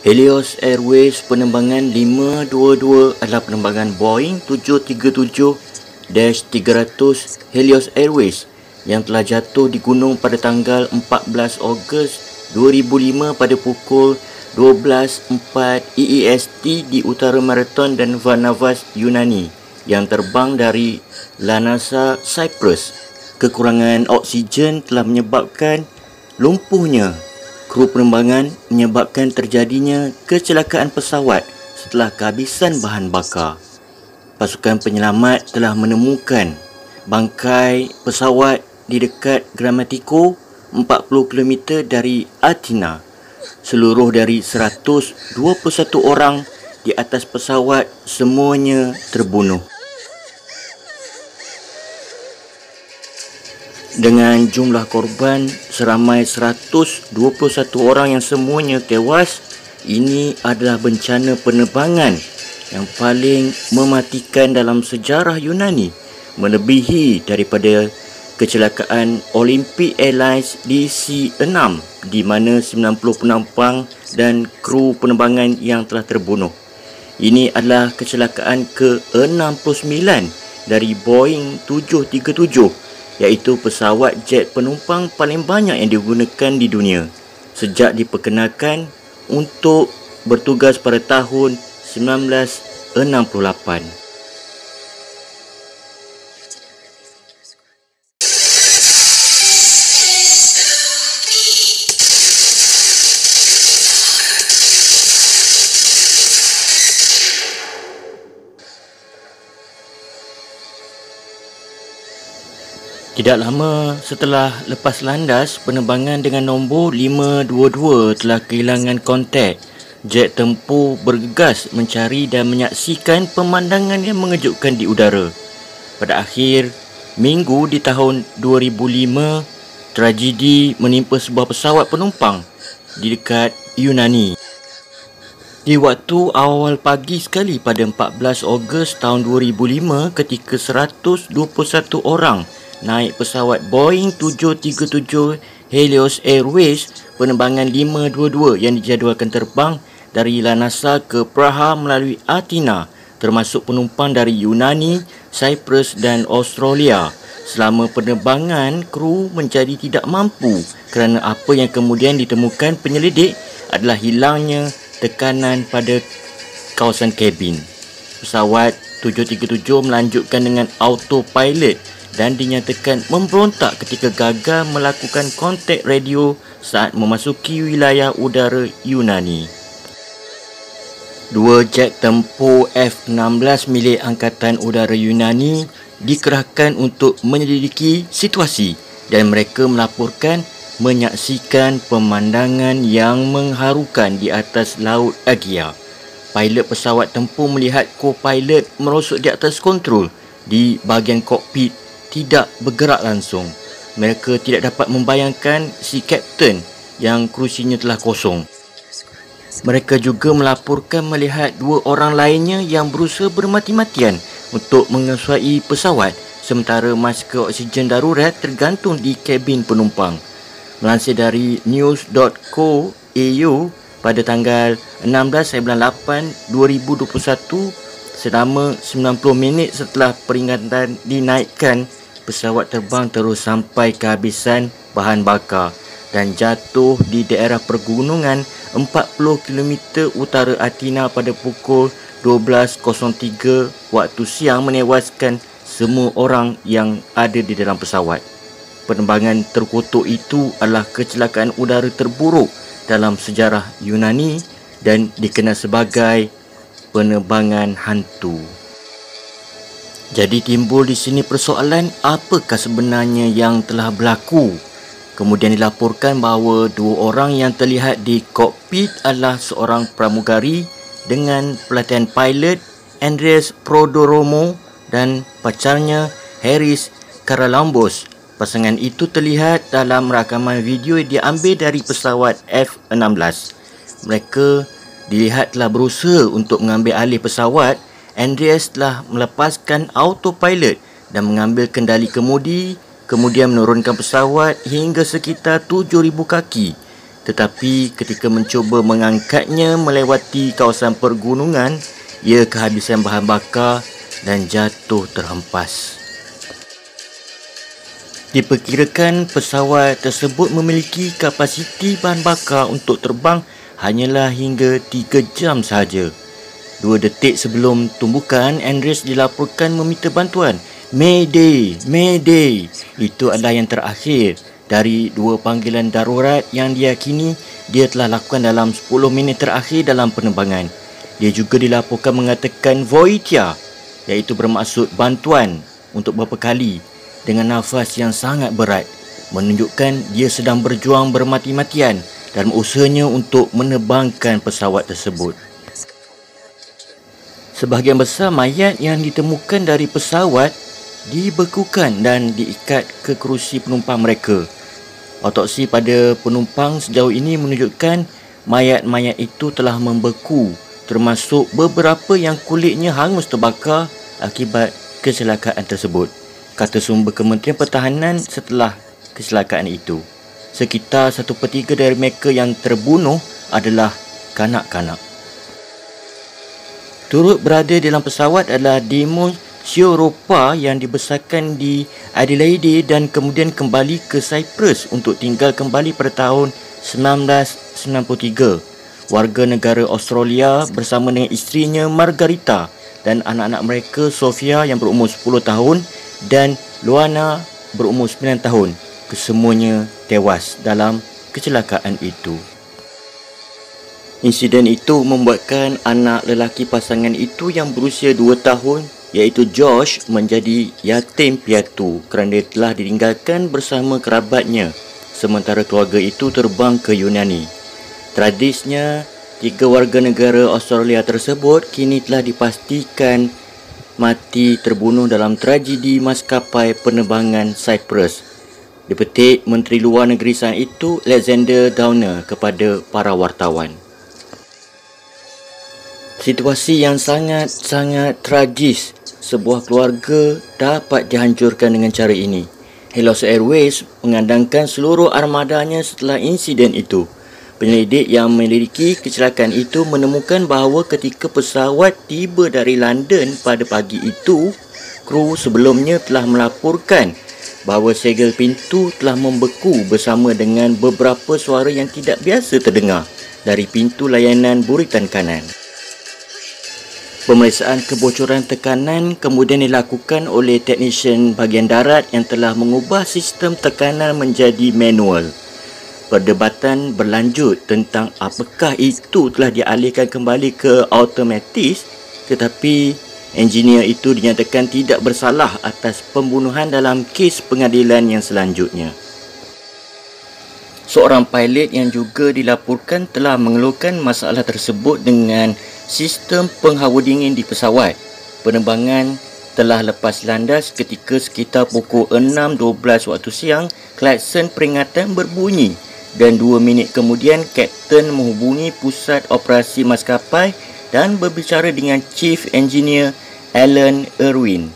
Helios Airways penerbangan 522 adalah penerbangan Boeing 737-300 Helios Airways yang telah jatuh di gunung pada tanggal 14 Ogos 2005 pada pukul 12.04 EEST di utara Marathon dan Varnavas, Yunani yang terbang dari Lanasa, Cyprus. Kekurangan oksigen telah menyebabkan lumpuhnya kru penerbangan, menyebabkan terjadinya kecelakaan pesawat setelah kehabisan bahan bakar. Pasukan penyelamat telah menemukan bangkai pesawat di dekat Grammatico, 40 km dari Athena. Seluruh dari 121 orang di atas pesawat semuanya terbunuh. Dengan jumlah korban seramai 121 orang yang semuanya tewas, ini adalah bencana penerbangan yang paling mematikan dalam sejarah Yunani, melebihi daripada kecelakaan Olympic Airlines DC-6 di mana 90 penumpang dan kru penerbangan yang telah terbunuh. Ini adalah kecelakaan ke-69 dari Boeing 737, iaitu pesawat jet penumpang paling banyak yang digunakan di dunia sejak diperkenalkan untuk bertugas pada tahun 1968. Tidak lama setelah lepas landas, penerbangan dengan nombor 522 telah kehilangan kontak. Jet tempur bergegas mencari dan menyaksikan pemandangan yang mengejutkan di udara. Pada akhir minggu di tahun 2005, tragedi menimpa sebuah pesawat penumpang di dekat Yunani. Di waktu awal pagi sekali pada 14 Ogos tahun 2005, ketika 121 orang naik pesawat Boeing 737 Helios Airways penerbangan 522 yang dijadualkan terbang dari Lanasa ke Praha melalui Athena, termasuk penumpang dari Yunani, Cyprus dan Australia. Selama penerbangan, kru menjadi tidak mampu kerana apa yang kemudian ditemukan penyelidik adalah hilangnya tekanan pada kawasan kabin. Pesawat 737 melanjutkan dengan autopilot dan dinyatakan memberontak ketika gagal melakukan kontak radio saat memasuki wilayah udara Yunani. Dua jet tempur F-16 milik Angkatan Udara Yunani dikerahkan untuk menyelidiki situasi dan mereka melaporkan menyaksikan pemandangan yang mengharukan di atas Laut Aegea. Pilot pesawat tempur melihat co-pilot merosot di atas kontrol di bahagian kokpit tidak bergerak langsung. Mereka tidak dapat membayangkan si kapten yang kerusinya telah kosong. Mereka juga melaporkan melihat dua orang lainnya yang berusaha bermati-matian untuk mengesuai pesawat sementara masker oksigen darurat tergantung di kabin penumpang. Melansir dari news.co.au pada tanggal 16/8/2021, selama 90 minit setelah peringatan dinaikkan, pesawat terbang terus sampai kehabisan bahan bakar dan jatuh di daerah pergunungan 40 km utara Athena pada pukul 12.03 waktu siang, menewaskan semua orang yang ada di dalam pesawat. Penerbangan terkutuk itu adalah kecelakaan udara terburuk dalam sejarah Yunani dan dikenal sebagai penerbangan hantu. Jadi timbul di sini persoalan, apakah sebenarnya yang telah berlaku? Kemudian dilaporkan bahawa dua orang yang terlihat di kokpit adalah seorang pramugari dengan pelatihan pilot, Andreas Prodoromo, dan pacarnya Haris Karalambos. Pasangan itu terlihat dalam rakaman video yang diambil dari pesawat F-16. Mereka dilihat telah berusaha untuk mengambil alih pesawat. Andreas telah melepaskan autopilot dan mengambil kendali kemudi, kemudian menurunkan pesawat hingga sekitar 7,000 kaki Tetapi ketika mencuba mengangkatnya melewati kawasan pergunungan, ia kehabisan bahan bakar dan jatuh terhempas. Diperkirakan pesawat tersebut memiliki kapasiti bahan bakar untuk terbang hanyalah hingga 3 jam sahaja. 2 detik sebelum tumbukan, Andreas dilaporkan meminta bantuan. Mayday! Mayday! Itu adalah yang terakhir dari 2 panggilan darurat yang diyakini dia telah lakukan dalam 10 minit terakhir dalam penerbangan. Dia juga dilaporkan mengatakan Voitia, iaitu bermaksud bantuan untuk beberapa kali dengan nafas yang sangat berat, menunjukkan dia sedang berjuang bermati-matian dalam usahanya untuk menerbangkan pesawat tersebut. Sebahagian besar mayat yang ditemukan dari pesawat dibekukan dan diikat ke kerusi penumpang mereka. Autopsi pada penumpang sejauh ini menunjukkan mayat-mayat itu telah membeku, termasuk beberapa yang kulitnya hangus terbakar akibat kecelakaan tersebut, kata sumber Kementerian Pertahanan setelah kecelakaan itu. Sekitar 1/3 dari mereka yang terbunuh adalah kanak-kanak. Turut berada dalam pesawat adalah Dimos Sioropa yang dibesarkan di Adelaide dan kemudian kembali ke Cyprus untuk tinggal kembali pada tahun 1993. Warga negara Australia bersama dengan isterinya Margarita dan anak-anak mereka Sofia yang berumur 10 tahun dan Luana berumur 9 tahun. Kesemuanya tewas dalam kecelakaan itu. Insiden itu membuatkan anak lelaki pasangan itu yang berusia 2 tahun iaitu Josh menjadi yatim piatu kerana dia telah ditinggalkan bersama kerabatnya sementara keluarga itu terbang ke Yunani. Tradisnya, 3 warga negara Australia tersebut kini telah dipastikan mati terbunuh dalam tragedi maskapai penerbangan Cyprus, dipetik Menteri Luar Negeri saat itu Alexander Downer kepada para wartawan. Situasi yang sangat-sangat tragis. Sebuah keluarga dapat dihancurkan dengan cara ini. Helos Airways mengandangkan seluruh armadanya setelah insiden itu. Penyelidik yang menyelidiki kecelakaan itu menemukan bahawa ketika pesawat tiba dari London pada pagi itu, kru sebelumnya telah melaporkan bahawa segel pintu telah membeku bersama dengan beberapa suara yang tidak biasa terdengar dari pintu layanan buritan kanan. Pemeriksaan kebocoran tekanan kemudian dilakukan oleh teknisien bahagian darat yang telah mengubah sistem tekanan menjadi manual. Perdebatan berlanjut tentang apakah itu telah dialihkan kembali ke automatis, tetapi engineer itu dinyatakan tidak bersalah atas pembunuhan dalam kes pengadilan yang selanjutnya. Seorang pilot yang juga dilaporkan telah mengeluhkan masalah tersebut dengan sistem penghawa dingin di pesawat. Penerbangan telah lepas landas ketika sekitar pukul 6.12 waktu siang, klakson peringatan berbunyi dan 2 minit kemudian kapten menghubungi pusat operasi maskapai dan berbicara dengan Chief Engineer Alan Irwin.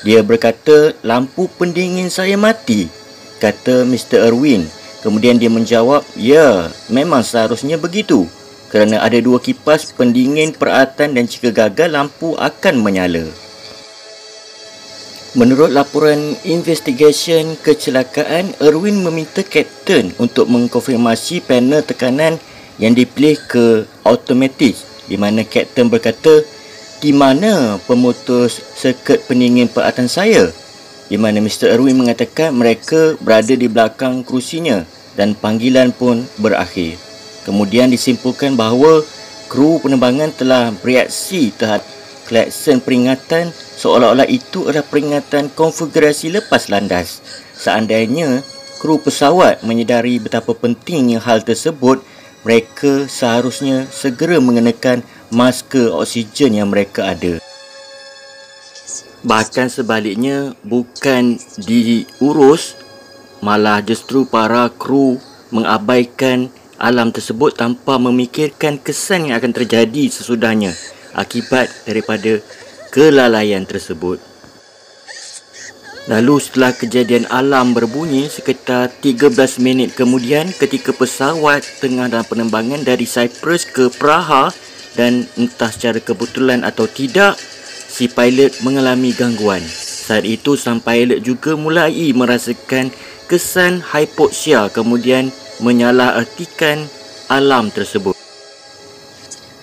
Dia berkata, "Lampu pendingin saya mati," kata Mr. Irwin. Kemudian dia menjawab, "Ya, memang seharusnya begitu. Kerana ada 2 kipas pendingin peralatan dan jika gagal, lampu akan menyala." Menurut laporan investigation kecelakaan, Irwin meminta kapten untuk mengkonfirmasi panel tekanan yang dipilih ke automatis, di mana kapten berkata, "Di mana pemutus sirkuit pendingin peralatan saya?" Di mana Mr. Irwin mengatakan mereka berada di belakang kerusinya dan panggilan pun berakhir. Kemudian disimpulkan bahawa kru penerbangan telah bereaksi terhadap klakson peringatan seolah-olah itu adalah peringatan konfigurasi lepas landas. Seandainya kru pesawat menyedari betapa pentingnya hal tersebut, mereka seharusnya segera mengenakan masker oksigen yang mereka ada. Bahkan sebaliknya, bukan diurus, malah justru para kru mengabaikan alam tersebut tanpa memikirkan kesan yang akan terjadi sesudahnya akibat daripada kelalaian tersebut. Lalu setelah kejadian alam berbunyi sekitar 13 minit kemudian ketika pesawat tengah dalam penerbangan dari Cyprus ke Praha dan entah secara kebetulan atau tidak, si pilot mengalami gangguan. Saat itu sang pilot juga mulai merasakan kesan hypoxia kemudian menyalahartikan alam tersebut.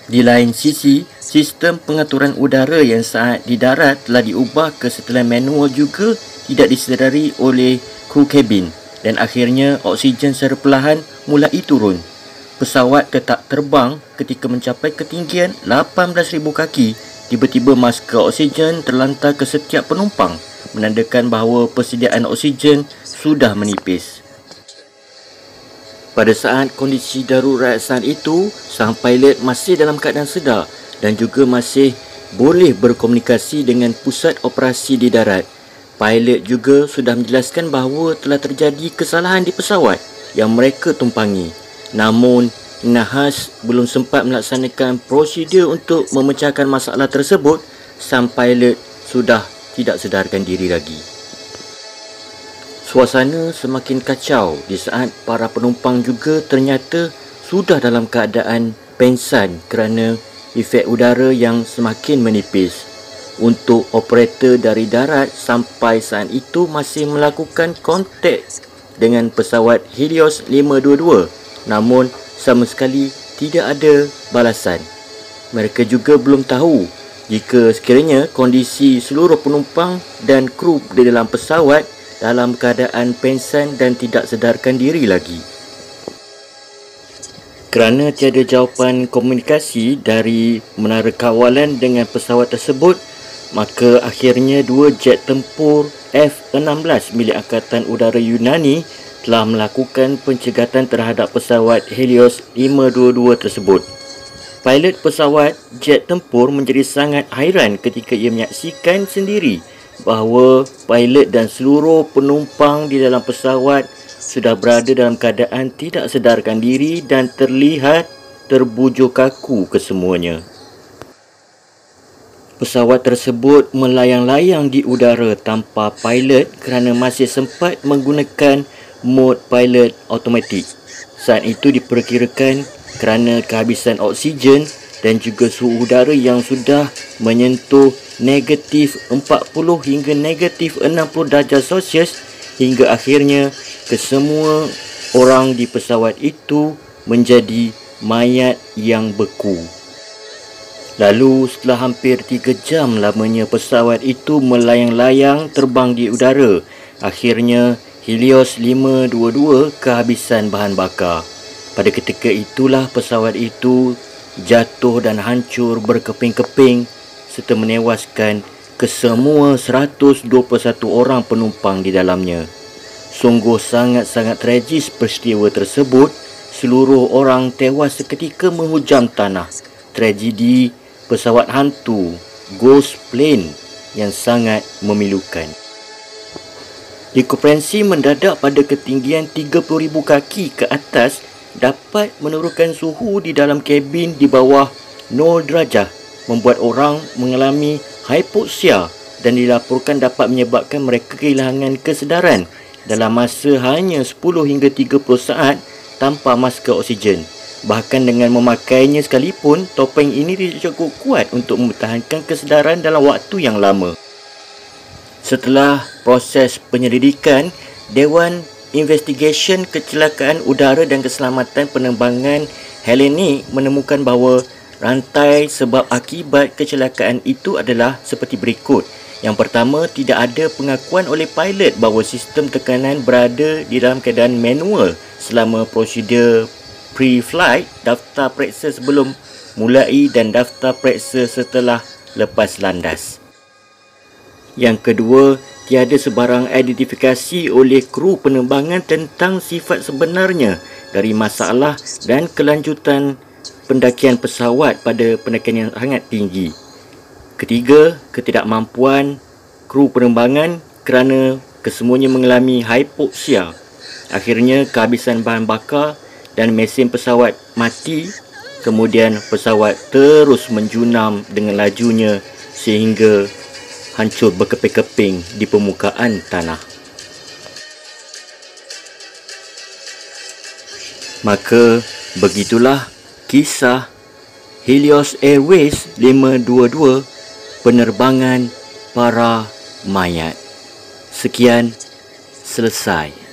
Di lain sisi, sistem pengaturan udara yang saat di darat telah diubah ke setelan manual juga tidak disedari oleh kru kabin dan akhirnya oksigen secara perlahan mulai turun. Pesawat tetap terbang ketika mencapai ketinggian 18,000 kaki. Tiba-tiba masker oksigen terlantar ke setiap penumpang, menandakan bahawa persediaan oksigen sudah menipis. Pada saat kondisi darurat saat itu, sang pilot masih dalam keadaan sedar dan juga masih boleh berkomunikasi dengan pusat operasi di darat. Pilot juga sudah menjelaskan bahawa telah terjadi kesalahan di pesawat yang mereka tumpangi. Namun, nahas belum sempat melaksanakan prosedur untuk memecahkan masalah tersebut, sang pilot sudah tidak sedarkan diri lagi. Suasana semakin kacau di saat para penumpang juga ternyata sudah dalam keadaan pengsan kerana efek udara yang semakin menipis. Untuk operator dari darat sampai saat itu masih melakukan kontak dengan pesawat Helios 522, namun sama sekali tidak ada balasan. Mereka juga belum tahu jika sekiranya kondisi seluruh penumpang dan kru di dalam pesawat dalam keadaan pengsan dan tidak sedarkan diri lagi. Kerana tiada jawapan komunikasi dari menara kawalan dengan pesawat tersebut, maka akhirnya dua jet tempur F-16 milik Angkatan Udara Yunani telah melakukan pencegatan terhadap pesawat Helios 522 tersebut. Pilot pesawat jet tempur menjadi sangat hairan ketika ia menyaksikan sendiri bahawa pilot dan seluruh penumpang di dalam pesawat sudah berada dalam keadaan tidak sedarkan diri dan terlihat terbujur kaku kesemuanya. Pesawat tersebut melayang-layang di udara tanpa pilot kerana masih sempat menggunakan mod pilot automatik. Saat itu diperkirakan kerana kehabisan oksigen dan juga suhu udara yang sudah menyentuh negatif 40 hingga negatif 60 darjah Celsius hingga akhirnya kesemua orang di pesawat itu menjadi mayat yang beku. Lalu setelah hampir 3 jam lamanya pesawat itu melayang-layang terbang di udara, akhirnya Helios 522 kehabisan bahan bakar. Pada ketika itulah pesawat itu jatuh dan hancur berkeping-keping serta menewaskan kesemua 121 orang penumpang di dalamnya. Sungguh sangat-sangat tragis peristiwa tersebut. Seluruh orang tewas seketika menghujam tanah. Tragedi pesawat hantu, ghost plane yang sangat memilukan. Dikuperansi mendadak pada ketinggian 30,000 kaki ke atas dapat menurunkan suhu di dalam kabin di bawah 0 darjah, membuat orang mengalami hypoxia dan dilaporkan dapat menyebabkan mereka kehilangan kesedaran dalam masa hanya 10 hingga 30 saat tanpa masker oksigen. Bahkan dengan memakainya sekalipun, topeng ini tidak cukup kuat untuk mempertahankan kesedaran dalam waktu yang lama. Setelah proses penyelidikan, Dewan Investigation Kecelakaan Udara dan Keselamatan Penerbangan Hellenic menemukan bahawa rantai sebab akibat kecelakaan itu adalah seperti berikut. Yang pertama, tidak ada pengakuan oleh pilot bahawa sistem tekanan berada di dalam keadaan manual selama prosedur pre-flight, daftar periksa sebelum mulai dan daftar periksa setelah lepas landas. Yang kedua, tiada sebarang identifikasi oleh kru penerbangan tentang sifat sebenarnya dari masalah dan kelanjutan pendakian pesawat pada pendakian yang sangat tinggi. Ketiga, ketidakmampuan kru penerbangan kerana kesemuanya mengalami hypoxia. Akhirnya kehabisan bahan bakar dan mesin pesawat mati. Kemudian pesawat terus menjunam dengan lajunya sehingga hancur berkeping-keping di permukaan tanah. Maka begitulah kisah Helios Airways 522 penerbangan para mayat. Sekian, selesai.